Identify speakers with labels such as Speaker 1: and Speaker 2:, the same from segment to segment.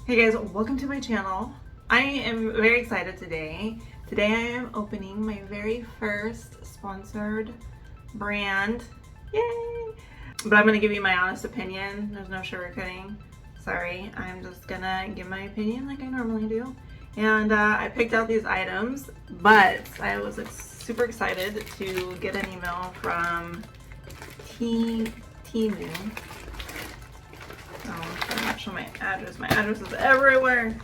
Speaker 1: Hey guys, welcome to my channel. I am very excited today. Today I am opening my very first sponsored brand. Yay! But I'm gonna give you my honest opinion. There's no sugarcoating. Sorry, I'm just gonna give my opinion like I normally do. And I picked out these items, but I was super excited to get an email from TEMU. Oh, I'm not showing my address. My address is everywhere.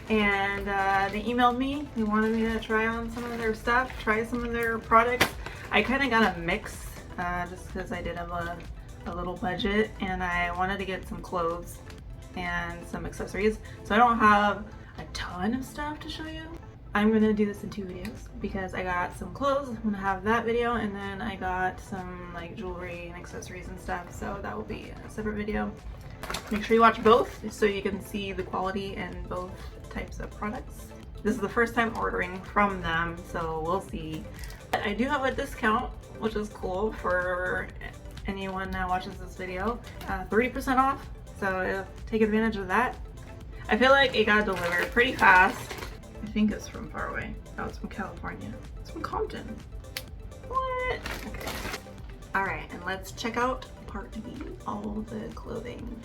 Speaker 1: And they emailed me. They wanted me to try on some of their stuff, try some of their products. I kind of got a mix just because I did have a little budget and I wanted to get some clothes and some accessories. So I don't have a ton of stuff to show you. I'm gonna do this in 2 videos because I got some clothes. I'm gonna have that video, and then I got some like jewelry and accessories and stuff. So that will be a separate video. Make sure you watch both so you can see the quality in both types of products. This is the first time ordering from them, so we'll see. I do have a discount, which is cool for anyone that watches this video. 30% off, so take advantage of that. I feel like it got delivered pretty fast. I think it's from far away. Oh, it's from California. It's from Compton. What? Okay. Alright, and let's check out part B, all the clothing.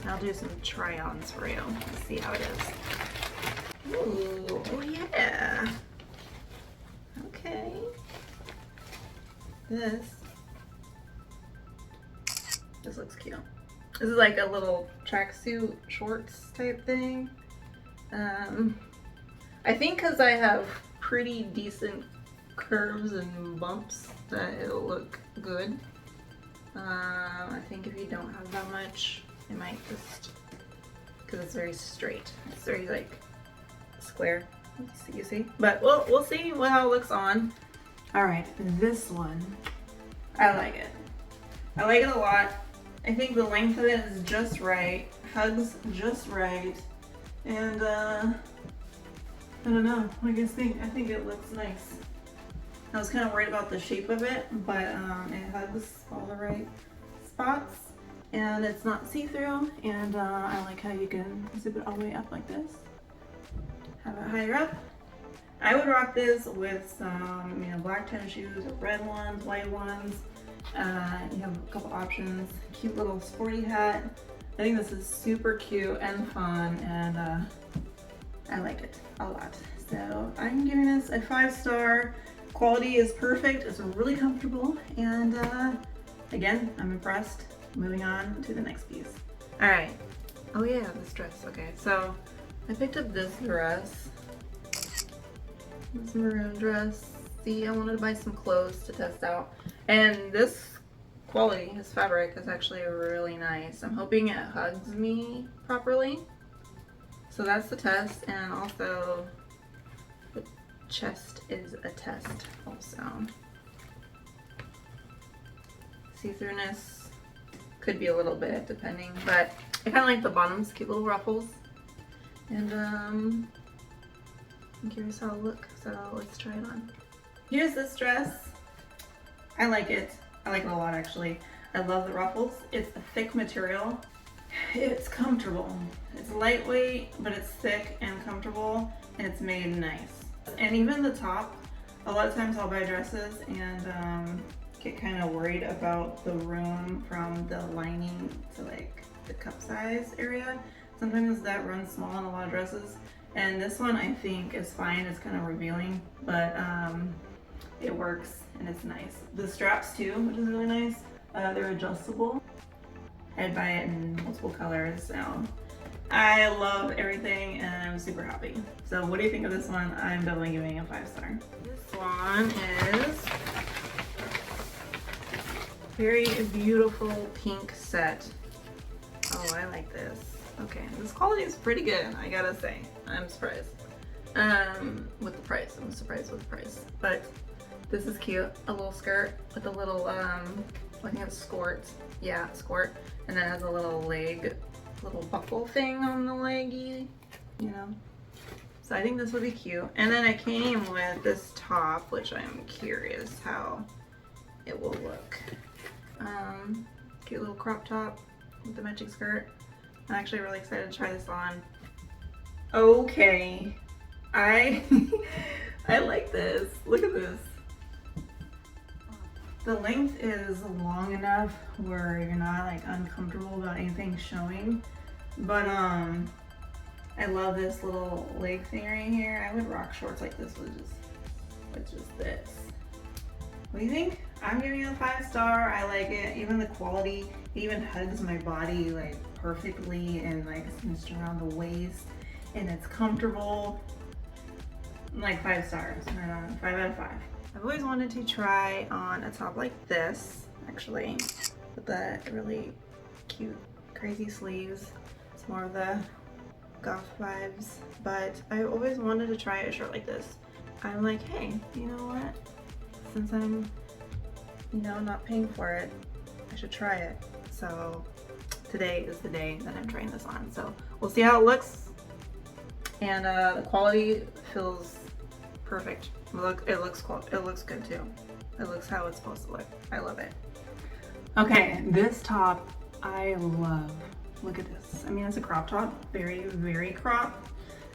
Speaker 1: I'll do some try-ons for you. Let's see how it is. Ooh, oh yeah. Okay. This looks cute. This is like a little tracksuit shorts type thing. I think because I have pretty decent curves and bumps that it'll look good. I think if you don't have that much, it might just, because it's very straight. It's very like square, you see? But we'll see how it looks on. All right, this one, I like it. I like it a lot. I think the length of it is just right, hugs just right, and I don't know, what do you guys think? I think it looks nice. I was kind of worried about the shape of it, but it hugs all the right spots, and it's not see-through, and I like how you can zip it all the way up like this. Have it higher up. I would rock this with some, black tennis shoes, or red ones, white ones. You have a couple options. Cute little sporty hat. I think this is super cute and fun, and I like it a lot. So I'm giving this a 5-star. Quality is perfect. It's really comfortable, and again, I'm impressed. Moving on to the next piece. All right. Oh yeah, this dress. Okay, so I picked up this dress. This maroon dress. See, I wanted to buy some clothes to test out, and this quality, this fabric, is actually really nice. I'm hoping it hugs me properly. So that's the test, and also the chest is a test also. See-throughness could be a little bit depending, but I kind of like the bottoms, cute little ruffles. And I'm curious how it'll look, so let's try it on. Here's this dress. I like it. I like it a lot actually. I love the ruffles. It's a thick material. It's comfortable. It's lightweight, but it's thick and comfortable, and it's made nice. And even the top, a lot of times I'll buy dresses and get kind of worried about the room from the lining to like the cup size area. Sometimes that runs small in a lot of dresses, and this one I think is fine. It's kind of revealing, but it works and it's nice. The straps too, which is really nice. They're adjustable. I'd buy it in multiple colors, so I love everything and I'm super happy. So what do you think of this one? I'm definitely giving it a 5-star. This one is very beautiful pink set. Oh, I like this. Okay, this quality is pretty good, I gotta say. I'm surprised. With the price, I'm surprised with the price. But this is cute. A little skirt with a little, I think it's skirt. Yeah, skirt. And then it has a little leg, little buckle thing on the leggy, So I think this would be cute. And then it came with this top, which I'm curious how it will look. Cute little crop top with the matching skirt. I'm actually really excited to try this on. Okay, I I like this. Look at this. The length is long enough where you're not like uncomfortable about anything showing. But I love this little leg thing right here. I would rock shorts like this with just this. What do you think? I'm giving it a 5-star. I like it. Even the quality, it even hugs my body like perfectly and like it's cinched around the waist and it's comfortable. Like 5 stars. 5 out of 5. I've always wanted to try on a top like this, actually, with the really cute, crazy sleeves. It's more of the goth vibes, but I always wanted to try a shirt like this. I'm like, hey, you know what? Since I'm, you know, not paying for it, I should try it. So today is the day that I'm trying this on. So we'll see how it looks. And the quality feels perfect. It looks good too. It looks how it's supposed to look. I love it. Okay, this top I love. Look at this. I mean, it's a crop top, very, very cropped.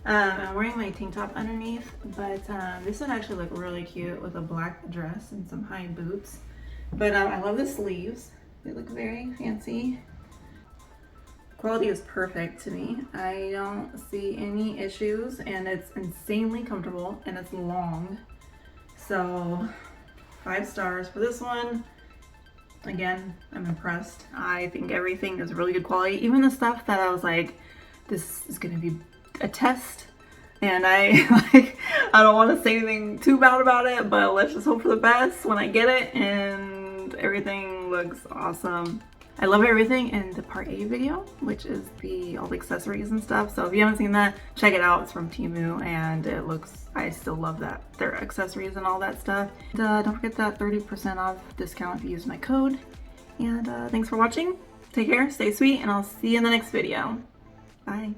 Speaker 1: I'm wearing my tank top underneath, but this would actually look really cute with a black dress and some high boots. But I love the sleeves. They look very fancy. Quality is perfect to me. I don't see any issues and it's insanely comfortable and it's long. So 5 stars for this one. Again, I'm impressed. I think everything is really good quality. Even the stuff that I was like, this is gonna be a test. And I don't want to say anything too bad about it, but let's just hope for the best when I get it and everything looks awesome. I love everything in the part A video, which is all the accessories and stuff. So if you haven't seen that, check it out. It's from TEMU and it looks, I still love that. Their accessories and all that stuff. And, don't forget that 30% off discount if you use my code. And thanks for watching. Take care, stay sweet, and I'll see you in the next video. Bye.